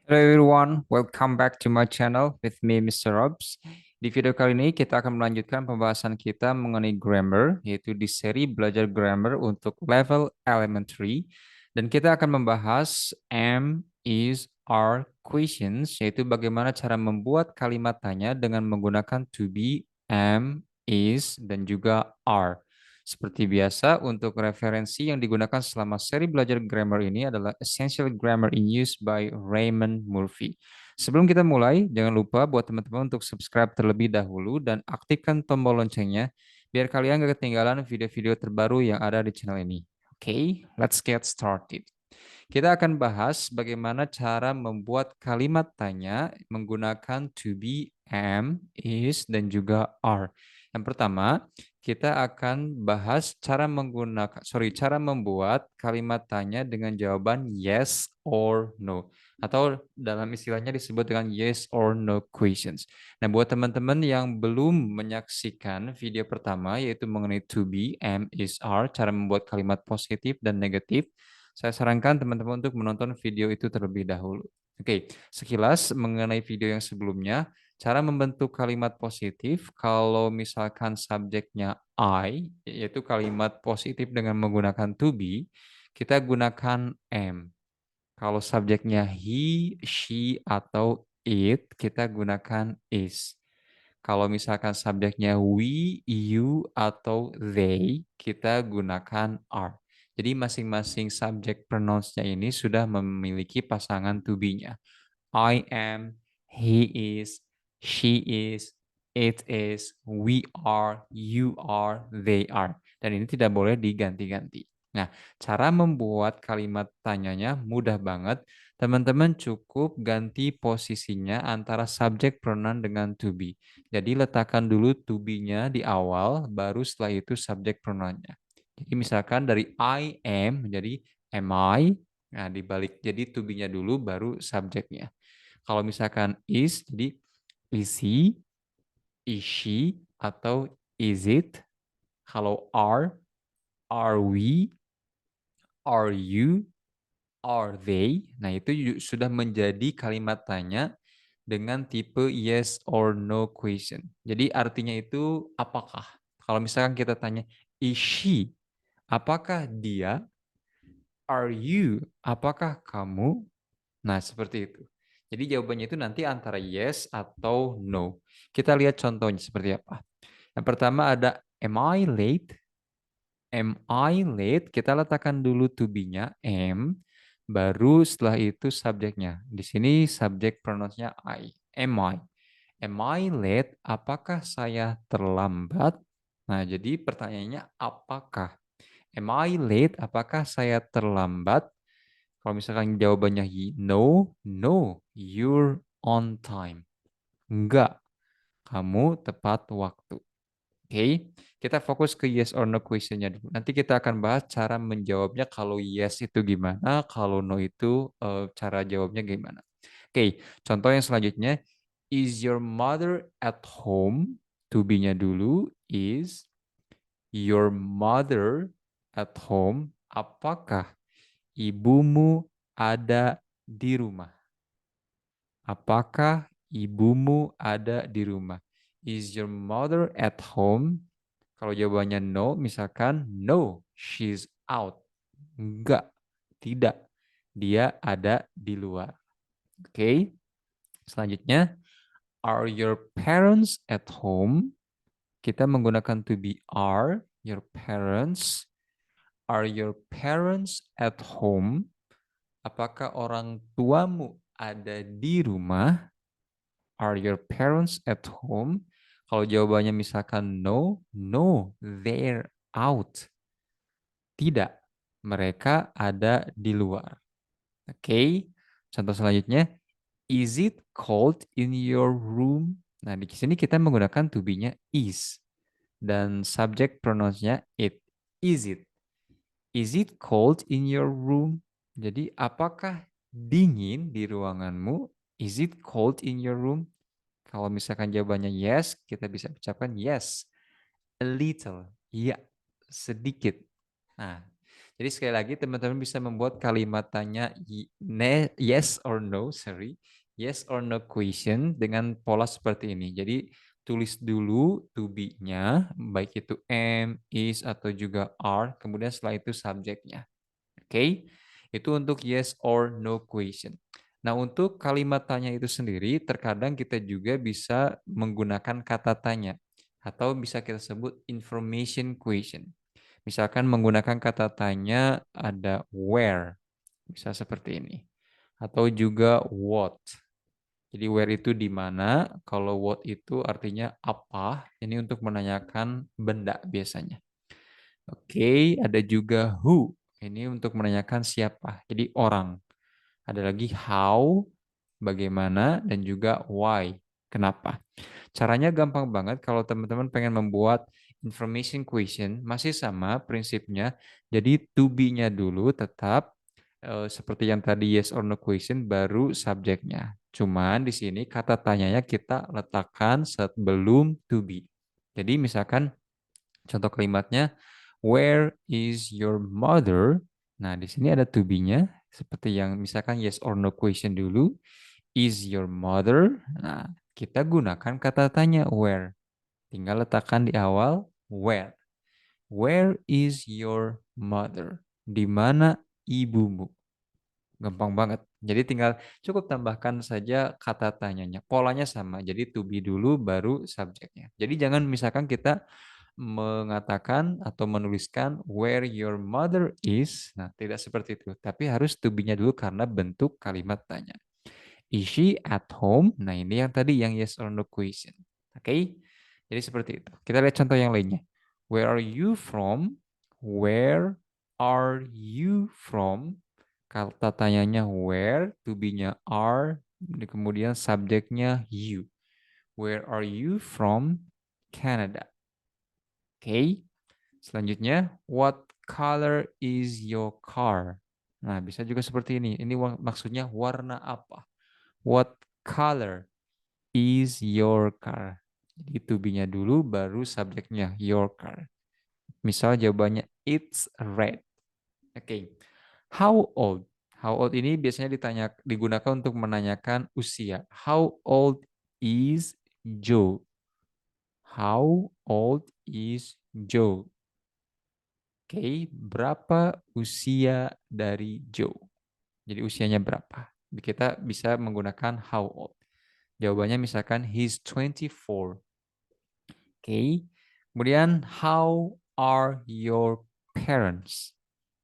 Hello everyone, welcome back to my channel with me Mr. Robs. Di video kali ini kita akan melanjutkan pembahasan kita mengenai grammar, yaitu di seri belajar grammar untuk level elementary. Dan kita akan membahas am, is, are questions, yaitu bagaimana cara membuat kalimat tanya dengan menggunakan to be, am, is, dan juga are. Seperti biasa, untuk referensi yang digunakan selama seri belajar grammar ini adalah Essential Grammar in Use by Raymond Murphy. Sebelum kita mulai, jangan lupa buat teman-teman untuk subscribe terlebih dahulu dan aktifkan tombol loncengnya biar kalian gak ketinggalan video-video terbaru yang ada di channel ini. Oke, let's get started. Kita akan bahas bagaimana cara membuat kalimat tanya menggunakan to be, am, is, dan juga are. Yang pertama, kita akan bahas cara membuat kalimat tanya dengan jawaban yes or no. Atau dalam istilahnya disebut dengan yes or no questions. Nah, buat teman-teman yang belum menyaksikan video pertama, yaitu mengenai to be, am, is, are, cara membuat kalimat positif dan negatif, saya sarankan teman-teman untuk menonton video itu terlebih dahulu. Oke, sekilas mengenai video yang sebelumnya, cara membentuk kalimat positif kalau misalkan subjeknya I, yaitu kalimat positif dengan menggunakan to be, kita gunakan am. Kalau subjeknya he, she, atau it, kita gunakan is. Kalau misalkan subjeknya we, you, atau they, kita gunakan are. Jadi masing-masing subjek pronounce-nya ini sudah memiliki pasangan to be-nya. I am, he is, she is, it is, we are, you are, they are. Dan ini tidak boleh diganti-ganti. Nah, cara membuat kalimat tanyanya mudah banget. Teman-teman cukup ganti posisinya antara subjek pronoun dengan to be. Jadi letakkan dulu to be-nya di awal, baru setelah itu subjek pronoun-nya. Jadi misalkan dari I am menjadi am I. Nah, dibalik jadi to be-nya dulu, baru subjeknya. Kalau misalkan is, jadi is he, is she, atau is it. Kalau are we, are you, are they. Nah, itu sudah menjadi kalimat tanya dengan tipe yes or no question. Jadi artinya itu apakah. Kalau misalkan kita tanya, is she, apakah dia? Are you, apakah kamu? Nah, seperti itu. Jadi jawabannya itu nanti antara yes atau no. Kita lihat contohnya seperti apa. Yang pertama ada am I late? Am I late? Kita letakkan dulu to be-nya am, baru setelah itu subjeknya. Di sini subjek pronounce-nya I. Am I? Am I late? Apakah saya terlambat? Nah, jadi pertanyaannya apakah? Am I late? Apakah saya terlambat? Kalau misalkan jawabannya no, no, you're on time. Enggak, kamu tepat waktu. Oke, kita fokus ke yes or no question-nya dulu. Nanti kita akan bahas cara menjawabnya kalau yes itu gimana, kalau no itu cara jawabnya gimana. Oke, contoh yang selanjutnya, is your mother at home? To be-nya dulu, is your mother at home? Apakah ibumu ada di rumah? Apakah ibumu ada di rumah? Is your mother at home? Kalau jawabannya no, misalkan no, she's out. Enggak, tidak. Dia ada di luar. Oke. Selanjutnya, are your parents at home? Kita menggunakan to be are, your parents. Are your parents at home? Apakah orang tuamu ada di rumah? Are your parents at home? Kalau jawabannya misalkan no, no, they're out. Tidak, mereka ada di luar. Oke, contoh selanjutnya, is it cold in your room? Nah, di sini kita menggunakan to be-nya is. Dan subject pronounce-nya it. Is it? Is it cold in your room? Jadi, apakah dingin di ruanganmu? Is it cold in your room? Kalau misalkan jawabannya yes, kita bisa ucapkan yes. A little. Iya, sedikit. Nah, Jadi sekali lagi teman-teman bisa membuat kalimat tanya yes or no, sorry, yes or no question dengan pola seperti ini. Jadi tulis dulu to be-nya, baik itu am, is, atau juga are, kemudian setelah itu subjeknya. Oke, itu untuk yes or no question. Nah, untuk kalimat tanya itu sendiri, terkadang kita juga bisa menggunakan kata tanya atau bisa kita sebut information question. Misalkan menggunakan kata tanya ada where, bisa seperti ini. Atau juga what. Jadi where itu di mana, kalau what itu artinya apa. Ini untuk menanyakan benda biasanya. Oke, ada juga who. Ini untuk menanyakan siapa. Jadi orang. Ada lagi how, bagaimana, dan juga why, kenapa. Caranya gampang banget kalau teman-teman pengen membuat information question, masih sama prinsipnya. Jadi to be-nya dulu tetap seperti yang tadi yes or no question, baru subjeknya. Cuman di sini kata tanyanya kita letakkan sebelum to be. Jadi misalkan contoh kalimatnya, where is your mother? Nah, di sini ada to be-nya, seperti yang misalkan yes or no question dulu. Is your mother? Nah, kita gunakan kata tanya where. Tinggal letakkan di awal where. Where is your mother? Di mana ibumu? Gampang banget. Jadi tinggal cukup tambahkan saja kata tanyanya. Polanya sama. Jadi to be dulu baru subjeknya. Jadi jangan misalkan kita mengatakan atau menuliskan where your mother is. Nah, tidak seperti itu. Tapi harus to be-nya dulu karena bentuk kalimat tanya. Is she at home? Nah, ini yang tadi yang yes or no question. Oke? Jadi seperti itu. Kita lihat contoh yang lainnya. Where are you from? Where are you from? Kata tanyanya where, to be-nya are, kemudian subjeknya you. Where are you from? Canada. Oke. Selanjutnya, what color is your car? Nah, bisa juga seperti ini. Ini maksudnya warna apa? What color is your car? Jadi to be-nya dulu baru subjeknya your car. Misal jawabannya it's red. Oke. Okay. How old? How old ini biasanya digunakan untuk menanyakan usia. How old is Joe? How old is Joe? Oke, okay. Berapa usia dari Joe? Jadi usianya berapa? Kita bisa menggunakan how old. Jawabannya misalkan he's 24. Oke. Kemudian how are your parents?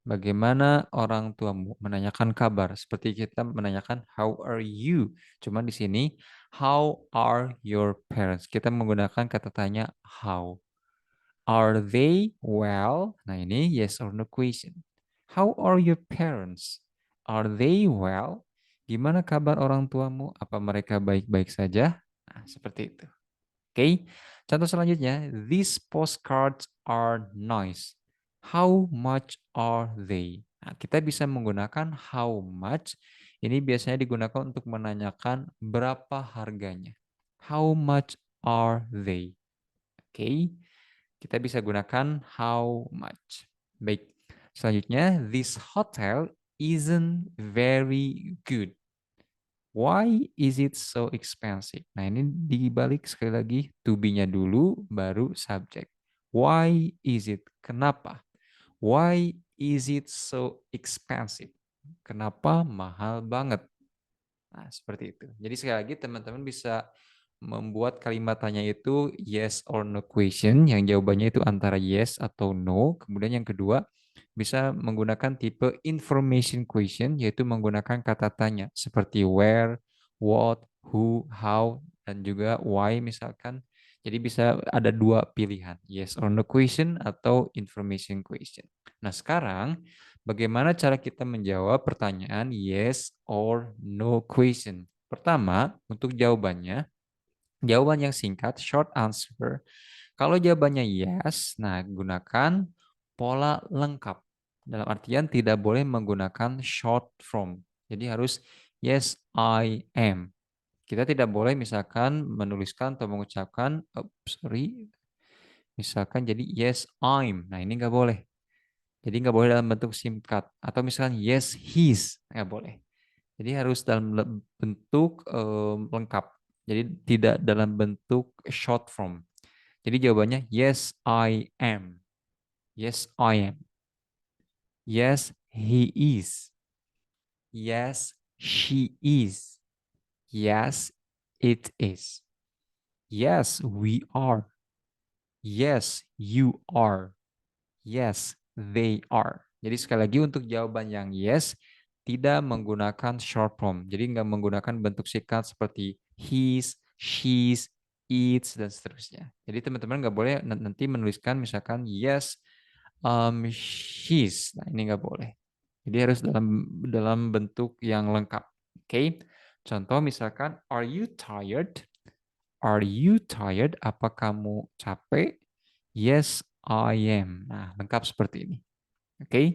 Bagaimana orang tuamu? Menanyakan kabar. Seperti kita menanyakan how are you? Cuman di sini how are your parents? Kita menggunakan kata tanya how. Are they well? Nah, ini yes or no question. How are your parents? Are they well? Gimana kabar orang tuamu? Apa mereka baik-baik saja? Nah, seperti itu. Oke. Contoh selanjutnya, these postcards are nice. How much are they? Nah, kita bisa menggunakan how much. Ini biasanya digunakan untuk menanyakan berapa harganya. How much are they? Oke. Kita bisa gunakan how much. Baik. Selanjutnya, this hotel isn't very good. Why is it so expensive? Nah, ini dibalik sekali lagi to be-nya dulu baru subject. Why is it? Kenapa? Why is it so expensive? Kenapa mahal banget? Nah, seperti itu. Jadi sekali lagi teman-teman bisa membuat kalimat tanya itu yes or no question, yang jawabannya itu antara yes atau no. Kemudian yang kedua, bisa menggunakan tipe information question, yaitu menggunakan kata tanya seperti where, what, who, how, dan juga why misalkan. Jadi bisa ada dua pilihan, yes or no question atau information question. Nah, sekarang bagaimana cara kita menjawab pertanyaan yes or no question? Pertama, untuk jawabannya, jawaban yang singkat, short answer. Kalau jawabannya yes, nah gunakan pola lengkap. Dalam artian tidak boleh menggunakan short form. Jadi harus yes, I am. Kita tidak boleh misalkan menuliskan atau mengucapkan, misalkan jadi yes, I'm. Nah ini nggak boleh. Jadi nggak boleh dalam bentuk singkat. Atau misalkan yes, his. Nggak boleh. Jadi harus dalam bentuk lengkap. Jadi tidak dalam bentuk short form. Jadi jawabannya yes, I am. Yes, I am. Yes, he is. Yes, she is. Yes, it is. Yes, we are. Yes, you are. Yes, they are. Jadi sekali lagi untuk jawaban yang yes, tidak menggunakan short form. Jadi nggak menggunakan bentuk singkat seperti his, she's, its, dan seterusnya. Jadi teman-teman nggak boleh nanti menuliskan misalkan yes, she's. Nah ini nggak boleh. Jadi harus dalam dalam bentuk yang lengkap. Oke. Okay? Contoh misalkan, are you tired? Are you tired? Apa kamu capek? Yes, I am. Nah, lengkap seperti ini. Oke. Okay?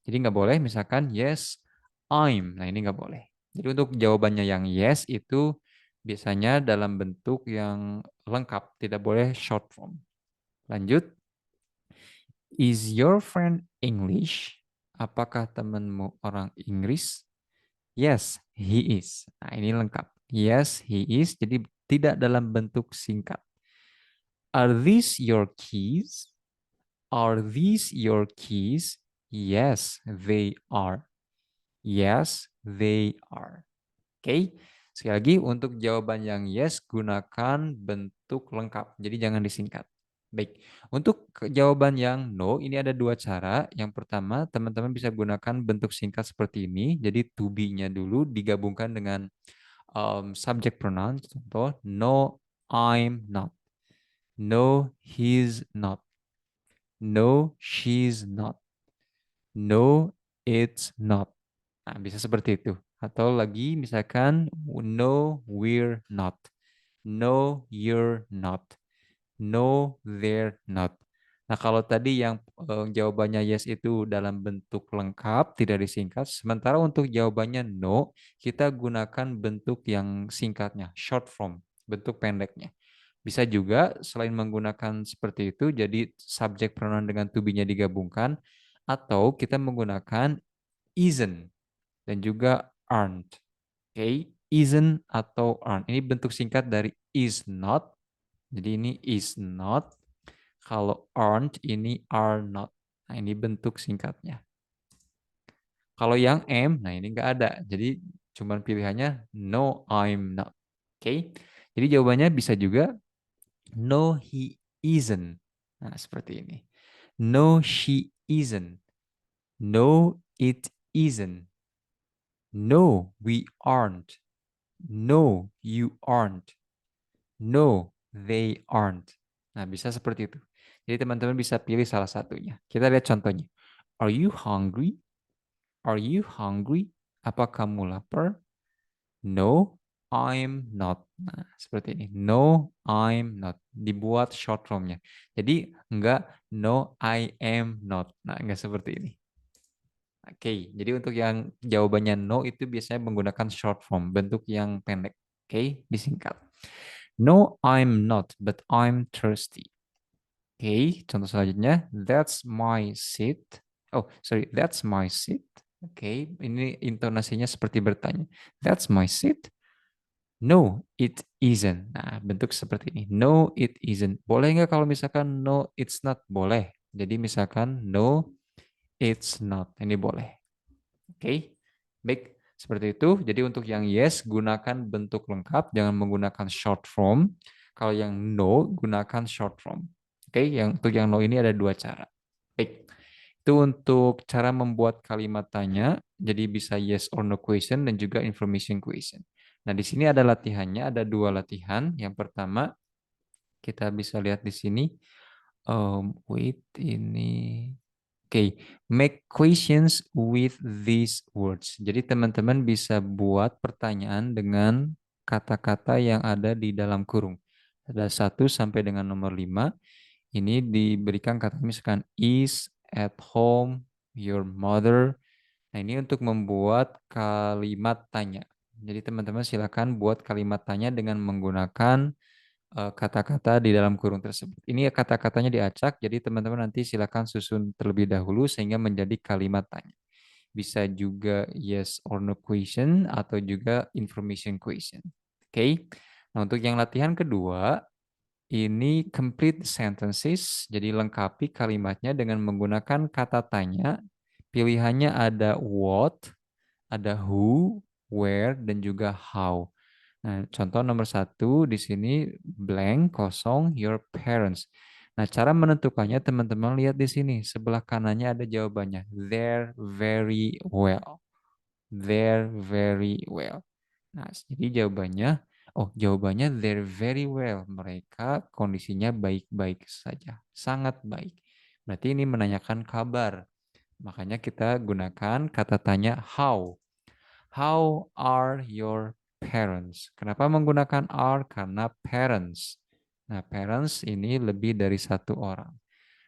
Jadi nggak boleh misalkan yes, I'm. Nah, ini nggak boleh. Jadi untuk jawabannya yang yes itu biasanya dalam bentuk yang lengkap. Tidak boleh short form. Lanjut. Is your friend English? Apakah temanmu orang Inggris? Yes, he is. Nah, ini lengkap. Yes, he is. Jadi tidak dalam bentuk singkat. Are these your keys? Are these your keys? Yes, they are. Yes, they are. Oke. Okay? Sekali lagi untuk jawaban yang yes gunakan bentuk lengkap. Jadi jangan disingkat. Baik. Untuk jawaban yang no ini ada dua cara. Yang pertama, teman-teman bisa gunakan bentuk singkat seperti ini. Jadi to be-nya dulu digabungkan dengan subject pronoun. Contoh, no, I'm not. No, he's not. No, she's not. No, it's not. Nah, bisa seperti itu. Atau lagi misalkan no, we're not. No, you're not. No, they're not. Nah, kalau tadi yang jawabannya yes itu dalam bentuk lengkap, tidak disingkat. Sementara untuk jawabannya no, kita gunakan bentuk yang singkatnya, short form, bentuk pendeknya. Bisa juga selain menggunakan seperti itu, jadi subjek pronoun dengan to be-nya digabungkan, atau kita menggunakan isn't dan juga aren't. Oke, okay? Isn't atau aren't. Ini bentuk singkat dari is not. Jadi ini is not. Kalau aren't ini are not. Nah ini bentuk singkatnya. Kalau yang am, nah ini nggak ada. Jadi cuman pilihannya no, I'm not. Oke, okay? Jadi jawabannya bisa juga no, he isn't. Nah, seperti ini. No, she isn't. No, it isn't. No, we aren't. No, you aren't. No, they aren't. Nah, bisa seperti itu. Jadi teman-teman bisa pilih salah satunya. Kita lihat contohnya. Are you hungry? Are you hungry? Apa kamu lapar? No, I'm not. Nah, seperti ini. No, I'm not. Dibuat short formnya. Jadi enggak no, I am not. Nah, enggak seperti ini. Oke, jadi untuk yang jawabannya no itu biasanya menggunakan short form, bentuk yang pendek. Oke, disingkat. No, I'm not, but I'm thirsty. Oke, contoh selanjutnya. That's my seat. Oh, sorry, that's my seat. Oke, ini intonasinya seperti bertanya. That's my seat. No, it isn't. Nah, bentuk seperti ini. No, it isn't. Boleh nggak kalau misalkan no, it's not? Boleh. Jadi misalkan no, it's not. Ini boleh. Oke, baik. Seperti itu. Jadi untuk yang yes, gunakan bentuk lengkap. Jangan menggunakan short form. Kalau yang no, gunakan short form. Oke, untuk yang no ini ada dua cara. Baik. Itu untuk cara membuat kalimat tanya. Jadi bisa yes or no question dan juga information question. Nah, di sini ada latihannya, ada dua latihan. Yang pertama, kita bisa lihat di sini. Wait, ini. Oke, make questions with these words. Jadi teman-teman bisa buat pertanyaan dengan kata-kata yang ada di dalam kurung. Ada 1 sampai dengan nomor 5. Ini diberikan kata misalkan is at home, your mother. Nah, ini untuk membuat kalimat tanya. Jadi teman-teman silakan buat kalimat tanya dengan menggunakan kata-kata di dalam kurung tersebut. Ini kata-katanya diacak, jadi teman-teman nanti silakan susun terlebih dahulu sehingga menjadi kalimat tanya. Bisa juga yes or no question atau juga information question. Oke. Nah, untuk yang latihan kedua, ini complete sentences, jadi lengkapi kalimatnya dengan menggunakan kata tanya. Pilihannya ada what, ada who, where, dan juga how. Nah, contoh nomor satu di sini blank kosong your parents. Nah, cara menentukannya teman-teman lihat di sini sebelah kanannya ada jawabannya. They're very well. They're very well. Nah, jadi jawabannya, oh jawabannya they're very well. Mereka kondisinya baik-baik saja, sangat baik. Berarti ini menanyakan kabar. Makanya kita gunakan kata tanya how. How are your parents? Kenapa menggunakan are? Karena parents. Nah, parents ini lebih dari satu orang.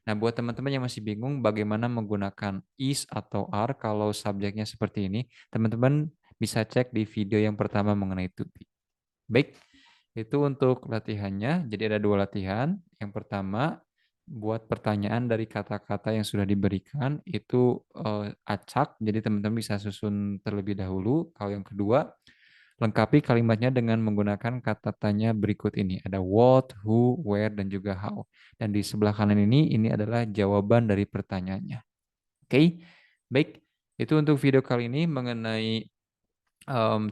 Nah, buat teman-teman yang masih bingung bagaimana menggunakan is atau are kalau subjeknya seperti ini, teman-teman bisa cek di video yang pertama mengenai to be. Baik, itu untuk latihannya. Jadi ada dua latihan. Yang pertama, buat pertanyaan dari kata-kata yang sudah diberikan itu acak. Jadi teman-teman bisa susun terlebih dahulu. Kalau yang kedua, lengkapi kalimatnya dengan menggunakan kata tanya berikut ini. Ada what, who, where, dan juga how. Dan di sebelah kanan ini adalah jawaban dari pertanyaannya. Oke, baik. Itu untuk video kali ini mengenai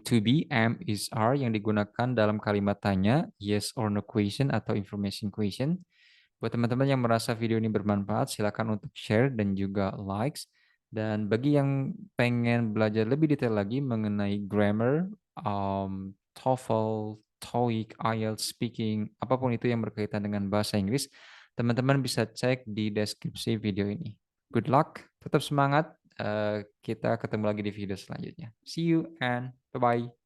to be, am, is, are yang digunakan dalam kalimat tanya, yes or no question atau information question. Buat teman-teman yang merasa video ini bermanfaat, silakan untuk share dan juga likes. Dan bagi yang pengen belajar lebih detail lagi mengenai grammar, TOEFL, TOEIC, IELTS, speaking, apapun itu yang berkaitan dengan bahasa Inggris, teman-teman bisa cek di deskripsi video ini. Good luck, tetap semangat. Kita ketemu lagi di video selanjutnya. See you and bye-bye.